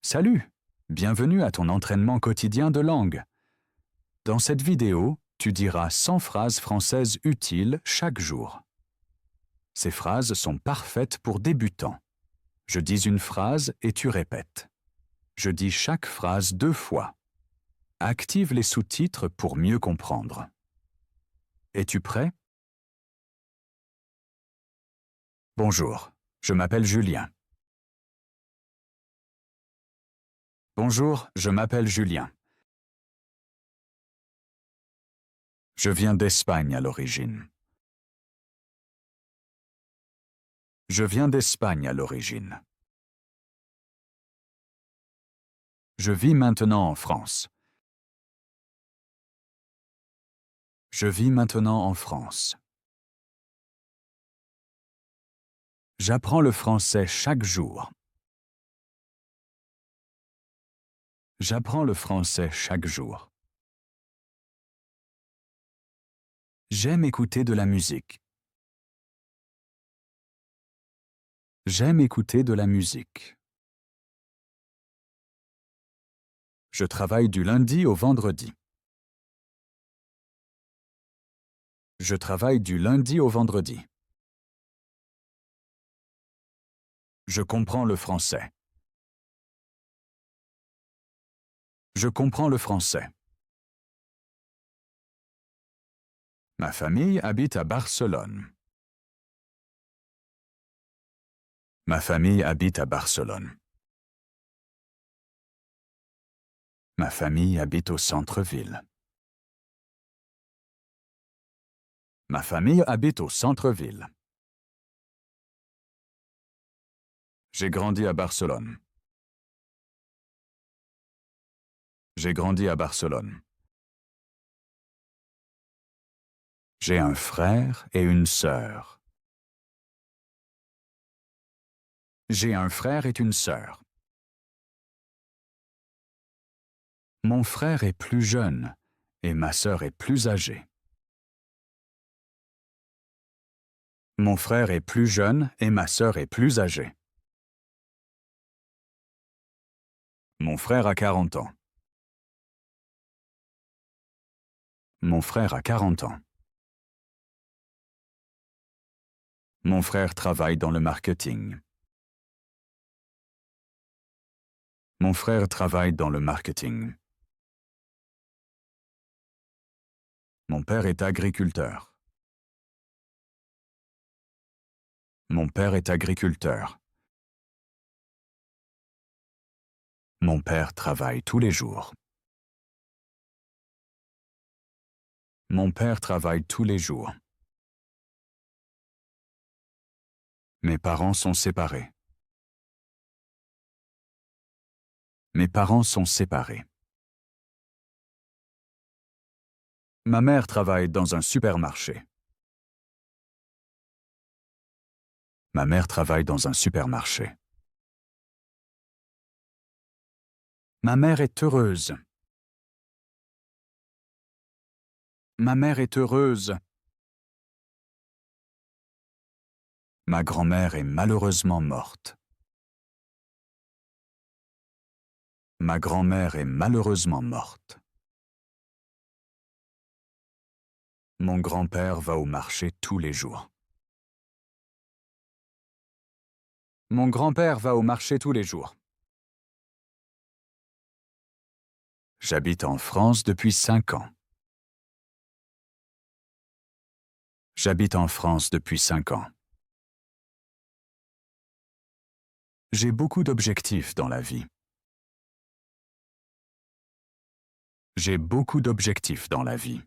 Salut! Bienvenue à ton entraînement quotidien de langue. Dans cette vidéo, tu diras 100 phrases françaises utiles chaque jour. Ces phrases sont parfaites pour débutants. Je dis une phrase et tu répètes. Je dis chaque phrase 2 fois. Active les sous-titres pour mieux comprendre. Es-tu prêt? Bonjour, je m'appelle Julien. Bonjour, je m'appelle Julien. Je viens d'Espagne à l'origine. Je viens d'Espagne à l'origine. Je vis maintenant en France. Je vis maintenant en France. J'apprends le français chaque jour. J'apprends le français chaque jour. J'aime écouter de la musique. J'aime écouter de la musique. Je travaille du lundi au vendredi. Je travaille du lundi au vendredi. Je comprends le français. Je comprends le français. Ma famille habite à Barcelone. Ma famille habite à Barcelone. Ma famille habite au centre-ville. Ma famille habite au centre-ville. J'ai grandi à Barcelone. J'ai grandi à Barcelone. J'ai un frère et une sœur. J'ai un frère et une sœur. Mon frère est plus jeune et ma sœur est plus âgée. Mon frère est plus jeune et ma sœur est plus âgée. Mon frère a 40 ans. Mon frère a 40 ans. Mon frère travaille dans le marketing. Mon frère travaille dans le marketing. Mon père est agriculteur. Mon père est agriculteur. Mon père travaille tous les jours. Mon père travaille tous les jours. Mes parents sont séparés. Mes parents sont séparés. Ma mère travaille dans un supermarché. Ma mère travaille dans un supermarché. Ma mère est heureuse. Ma mère est heureuse. Ma grand-mère est malheureusement morte. Ma grand-mère est malheureusement morte. Mon grand-père va au marché tous les jours. Mon grand-père va au marché tous les jours. J'habite en France depuis 5 ans. J'habite en France depuis 5 ans. J'ai beaucoup d'objectifs dans la vie. J'ai beaucoup d'objectifs dans la vie.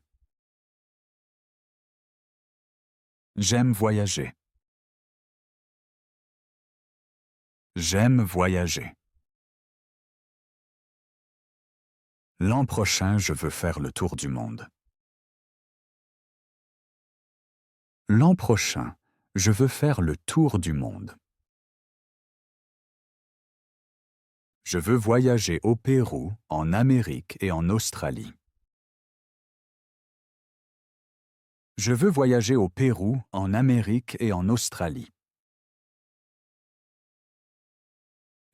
J'aime voyager. J'aime voyager. L'an prochain, je veux faire le tour du monde. L'an prochain, je veux faire le tour du monde. Je veux voyager au Pérou, en Amérique et en Australie. Je veux voyager au Pérou, en Amérique et en Australie.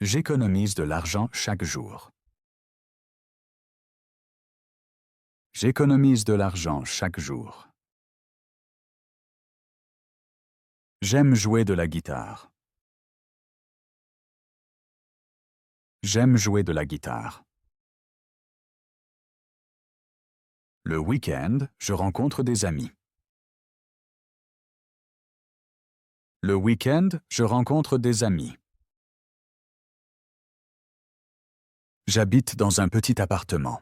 J'économise de l'argent chaque jour. J'économise de l'argent chaque jour. J'aime jouer de la guitare. J'aime jouer de la guitare. Le week-end, je rencontre des amis. Le week-end, je rencontre des amis. J'habite dans un petit appartement.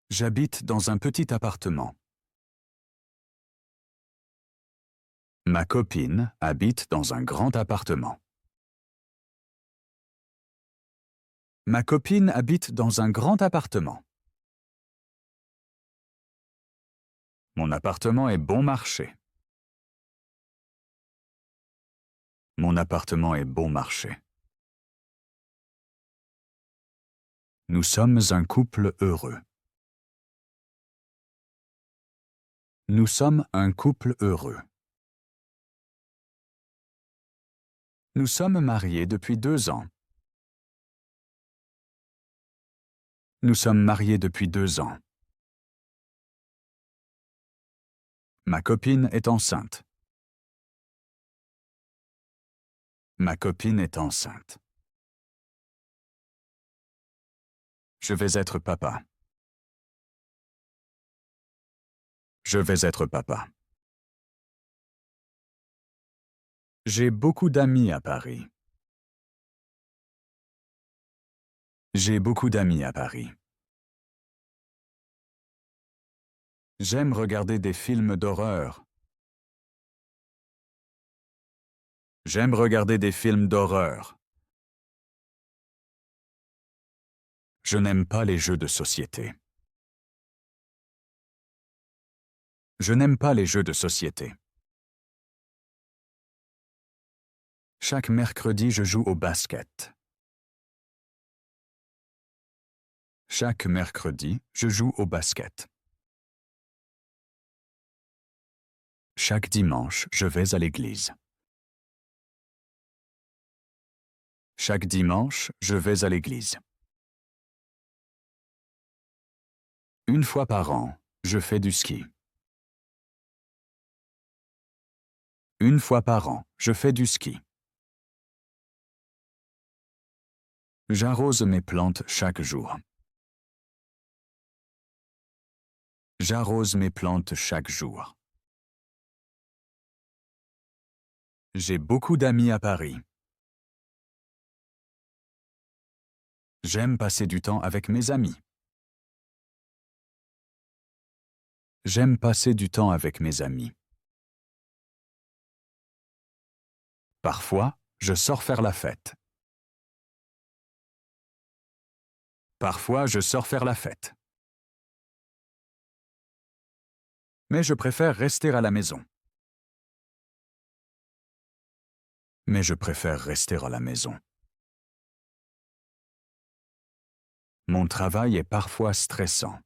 J'habite dans un petit appartement. Ma copine habite dans un grand appartement. Ma copine habite dans un grand appartement. Mon appartement est bon marché. Mon appartement est bon marché. Nous sommes un couple heureux. Nous sommes un couple heureux. Nous sommes mariés depuis 2 ans. Nous sommes mariés depuis 2 ans. Ma copine est enceinte. Ma copine est enceinte. Je vais être papa. Je vais être papa. J'ai beaucoup d'amis à Paris. J'ai beaucoup d'amis à Paris. J'aime regarder des films d'horreur. J'aime regarder des films d'horreur. Je n'aime pas les jeux de société. Je n'aime pas les jeux de société. Chaque mercredi, je joue au basket. Chaque mercredi, je joue au basket. Chaque dimanche, je vais à l'église. Chaque dimanche, je vais à l'église. Une fois par an, je fais du ski. Une fois par an, je fais du ski. J'arrose mes plantes chaque jour. J'arrose mes plantes chaque jour. J'ai beaucoup d'amis à Paris. J'aime passer du temps avec mes amis. J'aime passer du temps avec mes amis. Parfois, je sors faire la fête. Parfois, je sors faire la fête. Mais je préfère rester à la maison. Mais je préfère rester à la maison. Mon travail est parfois stressant.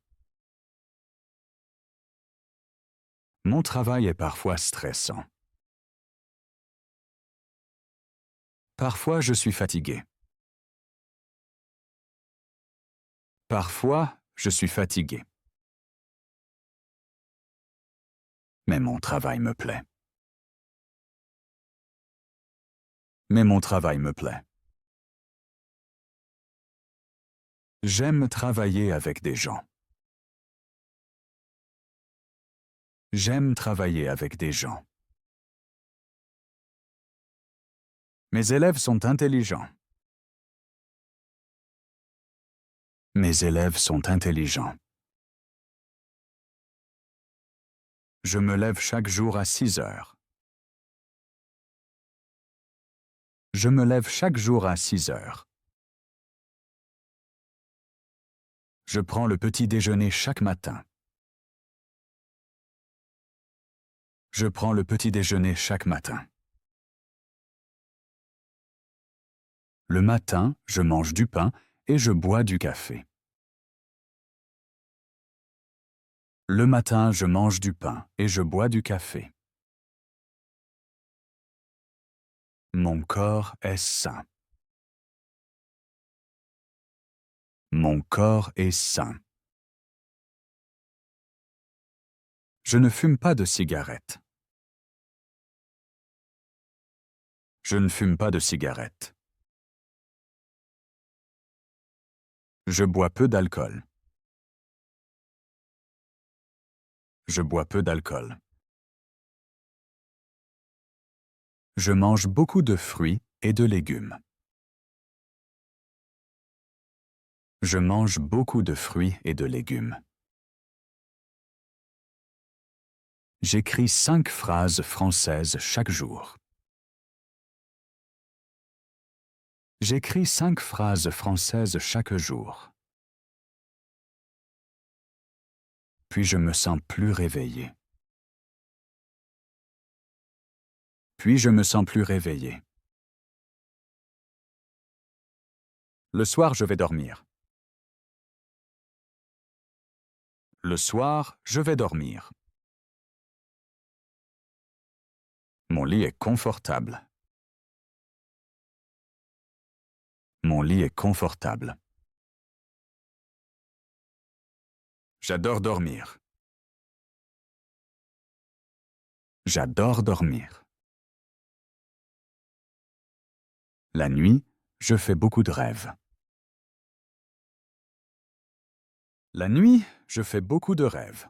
Mon travail est parfois stressant. Parfois, je suis fatigué. Parfois, je suis fatigué. Mais mon travail me plaît. Mais mon travail me plaît. J'aime travailler avec des gens. J'aime travailler avec des gens. Mes élèves sont intelligents. Mes élèves sont intelligents. Je me lève chaque jour à 6 heures. Je me lève chaque jour à 6 heures. Je prends le petit déjeuner chaque matin. Je prends le petit déjeuner chaque matin. Le matin, je mange du pain et je bois du café. Le matin, je mange du pain et je bois du café. Mon corps est sain. Mon corps est sain. Je ne fume pas de cigarette. Je ne fume pas de cigarette. Je bois peu d'alcool. Je bois peu d'alcool. Je mange beaucoup de fruits et de légumes. Je mange beaucoup de fruits et de légumes. J'écris 5 phrases françaises chaque jour. J'écris 5 phrases françaises chaque jour. Puis je me sens plus réveillé. Puis je me sens plus réveillé. Le soir, je vais dormir. Le soir, je vais dormir. Mon lit est confortable. Mon lit est confortable. J'adore dormir. J'adore dormir. La nuit, je fais beaucoup de rêves. La nuit, je fais beaucoup de rêves.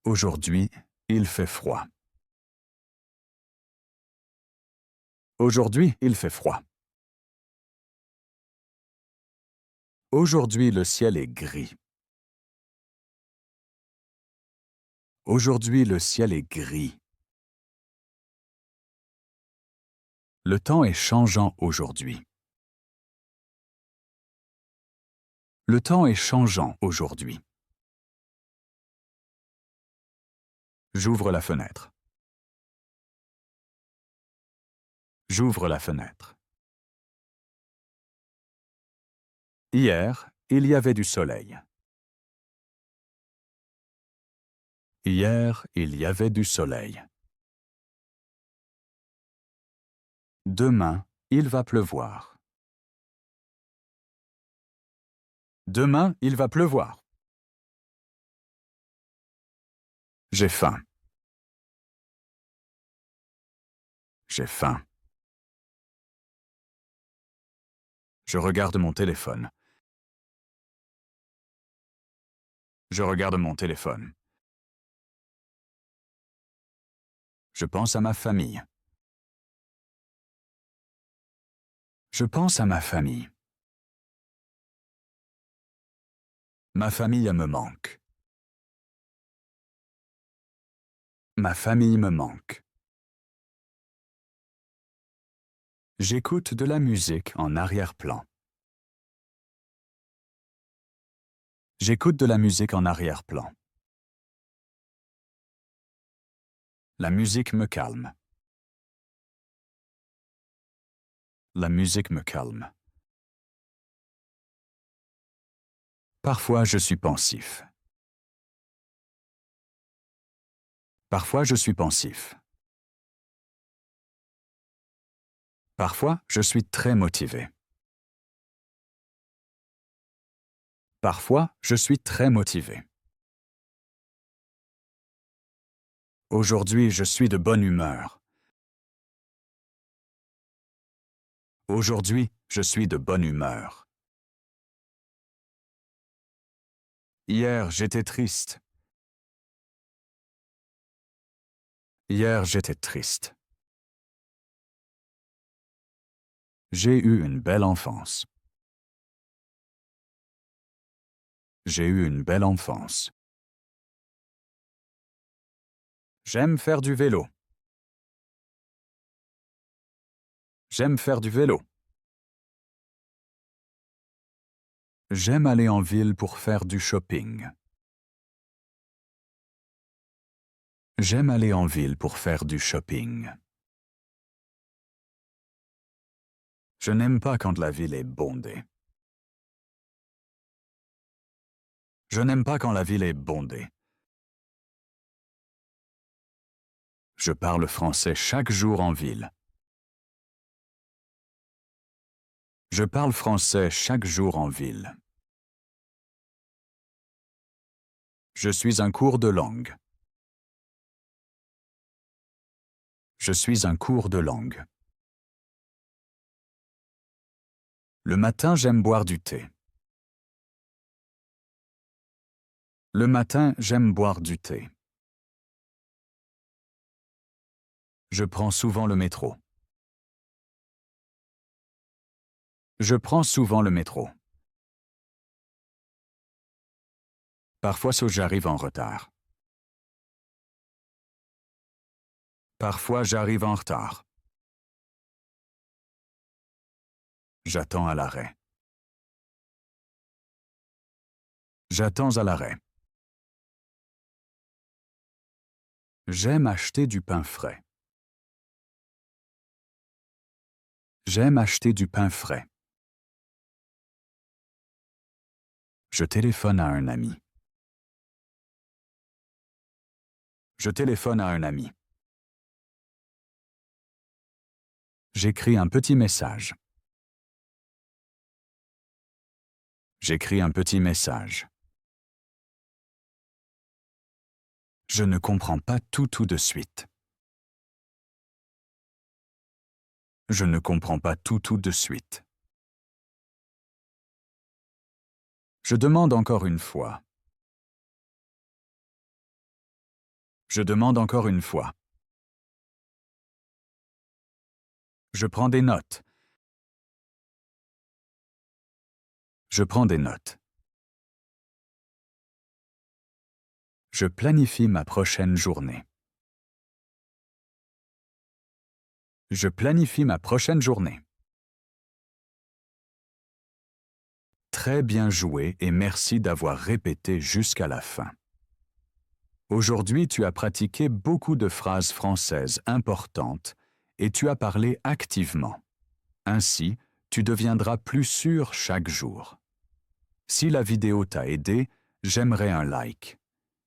Aujourd'hui, il fait froid. Aujourd'hui, il fait froid. Aujourd'hui, le ciel est gris. Aujourd'hui, le ciel est gris. Le temps est changeant aujourd'hui. Le temps est changeant aujourd'hui. J'ouvre la fenêtre. J'ouvre la fenêtre. Hier, il y avait du soleil. Hier, il y avait du soleil. Demain, il va pleuvoir. Demain, il va pleuvoir. J'ai faim. J'ai faim. Je regarde mon téléphone. Je regarde mon téléphone. Je pense à ma famille. Je pense à ma famille. Ma famille me manque. Ma famille me manque. J'écoute de la musique en arrière-plan. J'écoute de la musique en arrière-plan. La musique me calme. La musique me calme. Parfois, je suis pensif. Parfois, je suis pensif. Parfois, je suis très motivé. Parfois, je suis très motivé. Aujourd'hui, je suis de bonne humeur. Aujourd'hui, je suis de bonne humeur. Hier, j'étais triste. Hier, j'étais triste. J'ai eu une belle enfance. J'ai eu une belle enfance. J'aime faire du vélo. J'aime faire du vélo. J'aime aller en ville pour faire du shopping. J'aime aller en ville pour faire du shopping. Je n'aime pas quand la ville est bondée. Je n'aime pas quand la ville est bondée. Je parle français chaque jour en ville. Je parle français chaque jour en ville. Je suis un cours de langue. Je suis un cours de langue. Le matin, j'aime boire du thé. Le matin, j'aime boire du thé. Je prends souvent le métro. Je prends souvent le métro. Parfois, j'arrive en retard. Parfois, j'arrive en retard. J'attends à l'arrêt. J'attends à l'arrêt. J'aime acheter du pain frais. J'aime acheter du pain frais. Je téléphone à un ami. Je téléphone à un ami. J'écris un petit message. J'écris un petit message. Je ne comprends pas tout de suite. Je ne comprends pas tout de suite. Je demande encore une fois. Je demande encore une fois. Je prends des notes. Je prends des notes. Je planifie ma prochaine journée. Je planifie ma prochaine journée. Très bien joué et merci d'avoir répété jusqu'à la fin. Aujourd'hui, tu as pratiqué beaucoup de phrases françaises importantes et tu as parlé activement. Ainsi, tu deviendras plus sûr chaque jour. Si la vidéo t'a aidé, j'aimerais un like.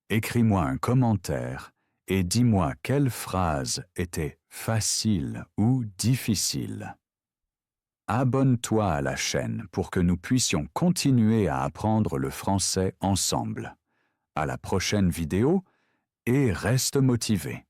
Écris-moi un commentaire et dis-moi quelle phrase était facile ou difficile. Abonne-toi à la chaîne pour que nous puissions continuer à apprendre le français ensemble. À la prochaine vidéo et reste motivé.